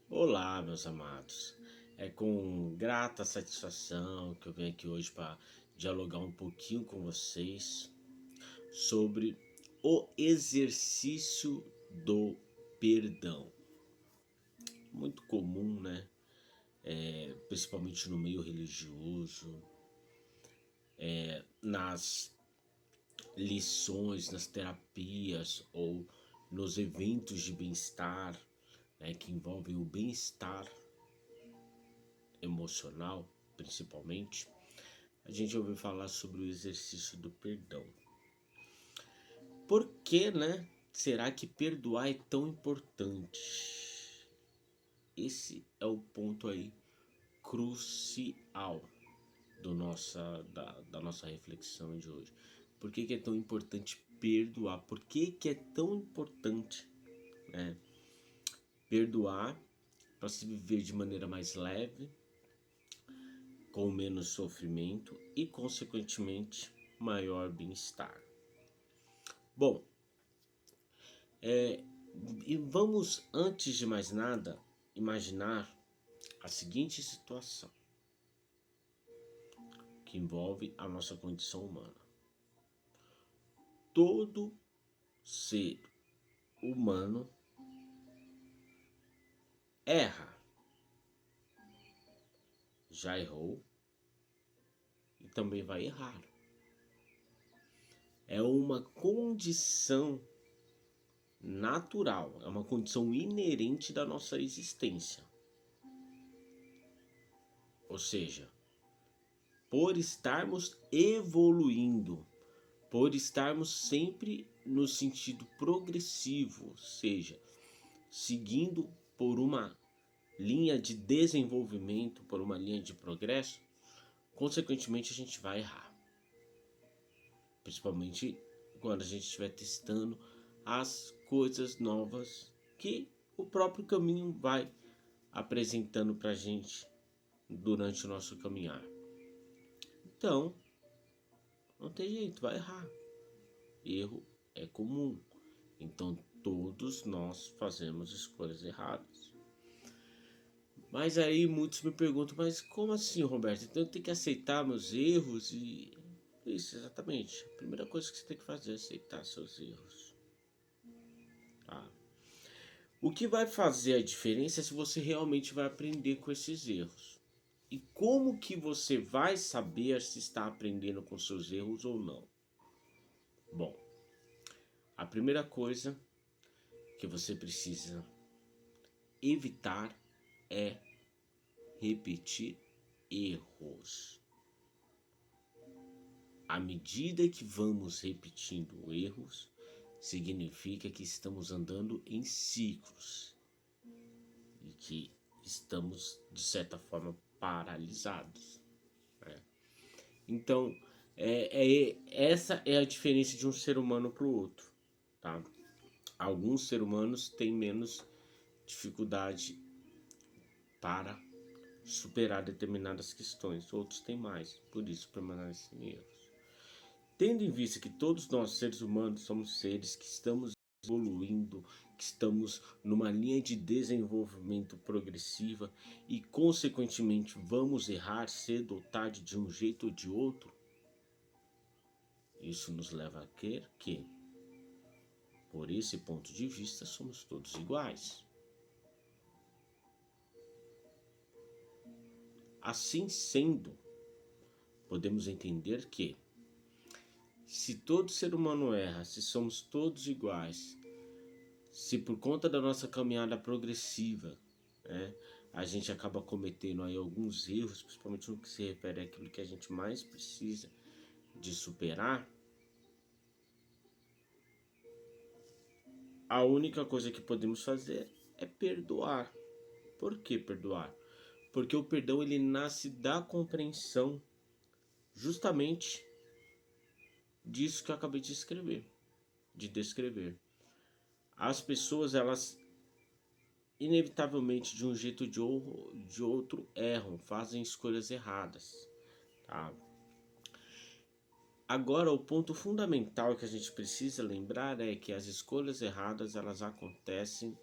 Olá, meus amados. É com grata satisfação que eu venho aqui hoje para dialogar um pouquinho com vocês sobre o exercício do perdão. Muito comum, né? Principalmente no meio religioso, nas lições, nas terapias ou nos eventos de bem-estar, né, que envolvem o bem-estar emocional, principalmente. A gente ouviu falar sobre o exercício do perdão. Por que, né? Será que perdoar é tão importante? Esse é o ponto aí crucial da nossa reflexão de hoje. Por que é tão importante perdoar? Por que é tão importante, né, perdoar para se viver de maneira mais leve, com menos sofrimento e, consequentemente, maior bem-estar? Bom, e vamos, antes de mais nada, imaginar a seguinte situação que envolve a nossa condição humana. Todo ser humano erra, já errou e também vai errar. É uma condição natural, é uma condição inerente da nossa existência. Ou seja, por estarmos evoluindo, por estarmos sempre no sentido progressivo, ou seja, seguindo por uma linha de desenvolvimento, por uma linha de progresso, consequentemente a gente vai errar. Principalmente quando a gente estiver testando as coisas novas que o próprio caminho vai apresentando para a gente durante o nosso caminhar. Então, não tem jeito, vai errar. Erro é comum. Então, todos nós fazemos escolhas erradas. Mas aí muitos me perguntam, mas como assim, Roberto? Então eu tenho que aceitar meus erros e... Isso, exatamente. A primeira coisa que você tem que fazer é aceitar seus erros. Tá? O que vai fazer a diferença é se você realmente vai aprender com esses erros. E como que você vai saber se está aprendendo com seus erros ou não? Bom, a primeira coisa que você precisa evitar é repetir erros. À medida que vamos repetindo erros, significa que estamos andando em ciclos e que estamos, de certa forma, paralisados, né? Então, essa é a diferença de um ser humano para o outro, tá? Alguns seres humanos têm menos dificuldade para superar determinadas questões, outros têm mais, por isso permanecem em erros. Tendo em vista que todos nós, seres humanos, somos seres que estamos evoluindo, que estamos numa linha de desenvolvimento progressiva e, consequentemente, vamos errar cedo ou tarde de um jeito ou de outro, isso nos leva a crer que, por esse ponto de vista, somos todos iguais. Assim sendo, podemos entender que, se todo ser humano erra, se somos todos iguais, se por conta da nossa caminhada progressiva, né, a gente acaba cometendo aí alguns erros, principalmente no que se refere àquilo que a gente mais precisa de superar, a única coisa que podemos fazer é perdoar. Por que perdoar? Porque o perdão ele nasce da compreensão justamente disso que eu acabei de escrever, de descrever. As pessoas, elas inevitavelmente, de um jeito ou de outro, erram, fazem escolhas erradas, tá? Agora, o ponto fundamental que a gente precisa lembrar é que as escolhas erradas, elas acontecem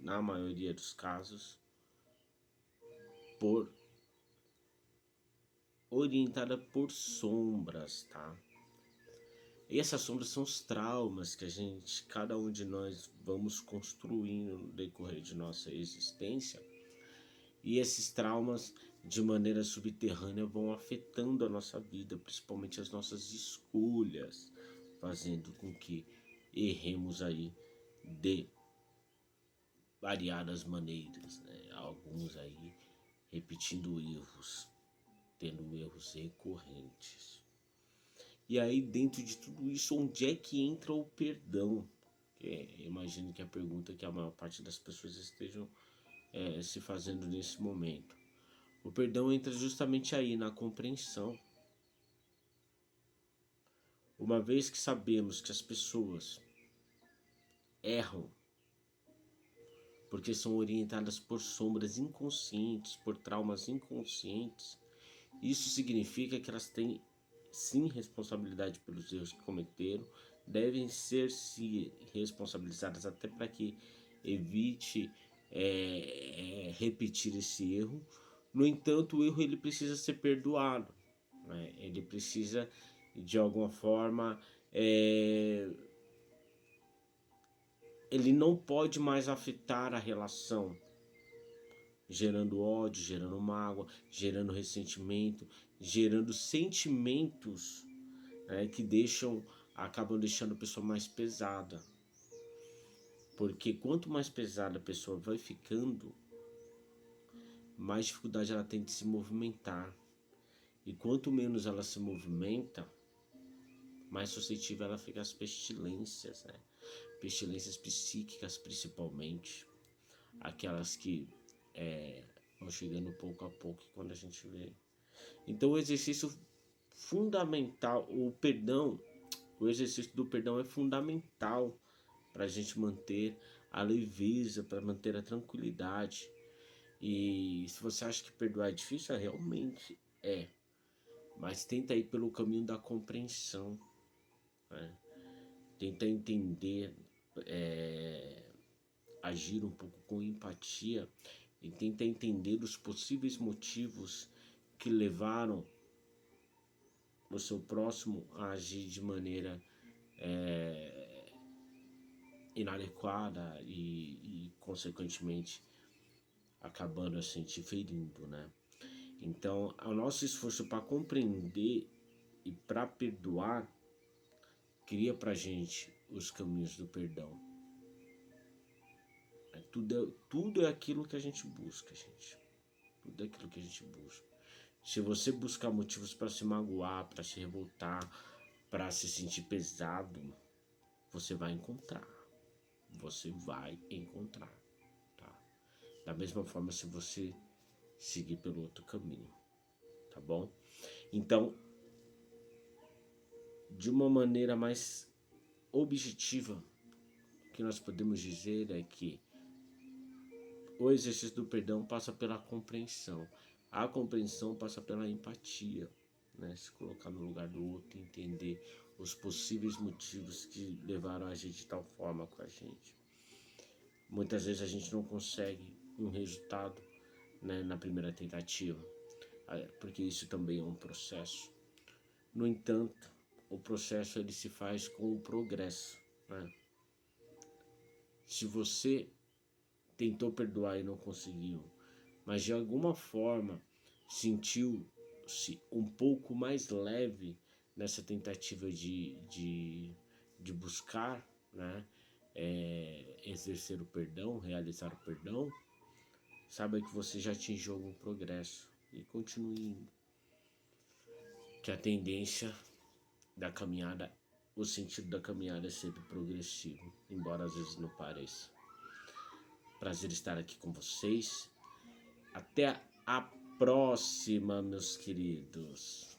na maioria dos casos, por orientada por sombras, tá? E essas sombras são os traumas que cada um de nós vamos construindo no decorrer de nossa existência. E esses traumas, de maneira subterrânea, vão afetando a nossa vida, principalmente as nossas escolhas, fazendo com que erremos aí de variadas maneiras, né? Alguns aí repetindo erros, tendo erros recorrentes. E aí, dentro de tudo isso, onde é que entra o perdão? Imagino que a pergunta que a maior parte das pessoas estejam se fazendo nesse momento. O perdão entra justamente aí, na compreensão. Uma vez que sabemos que as pessoas erram porque são orientadas por sombras inconscientes, por traumas inconscientes, isso significa que elas têm sim responsabilidade pelos erros que cometeram, devem ser se responsabilizadas até para que evite repetir esse erro. No entanto, o erro ele precisa ser perdoado, né? Ele precisa de alguma forma ele não pode mais afetar a relação, gerando ódio, gerando mágoa, gerando ressentimento, gerando sentimentos, né, que acabam deixando a pessoa mais pesada. Porque quanto mais pesada a pessoa vai ficando, mais dificuldade ela tem de se movimentar. E quanto menos ela se movimenta, mais suscetível ela fica às pestilências, né? Pestilências psíquicas principalmente, aquelas que vão chegando pouco a pouco quando a gente vê. Então o exercício fundamental, o exercício do perdão é fundamental para a gente manter a leveza, para manter a tranquilidade. E se você acha que perdoar é difícil, realmente é. Mas tenta ir pelo caminho da compreensão, né? Tenta entender, agir um pouco com empatia e tenta entender os possíveis motivos que levaram o seu próximo a agir de maneira inadequada e consequentemente acabando assim te ferindo, né? Então, o nosso esforço para compreender e para perdoar cria pra gente os caminhos do perdão. Tudo é aquilo que a gente busca, gente. Tudo é aquilo que a gente busca. Se você buscar motivos para se magoar, para se revoltar, para se sentir pesado, você vai encontrar. Você vai encontrar, tá? Da mesma forma, se você seguir pelo outro caminho, tá bom? Então, de uma maneira mais objetiva, o que nós podemos dizer é que o exercício do perdão passa pela compreensão. A compreensão passa pela empatia, né? Se colocar no lugar do outro, entender os possíveis motivos que levaram a agir de tal forma com a gente. Muitas vezes a gente não consegue um resultado, né, na primeira tentativa, porque isso também é um processo. No entanto, o processo ele se faz com o progresso, né? Se você tentou perdoar e não conseguiu, mas de alguma forma sentiu-se um pouco mais leve nessa tentativa de buscar, né, exercer o perdão, realizar o perdão, saiba que você já atingiu algum progresso e continue indo. Que a tendência da caminhada, o sentido da caminhada é sempre progressivo, embora às vezes não pareça. Prazer estar aqui com vocês. Até a próxima, meus queridos.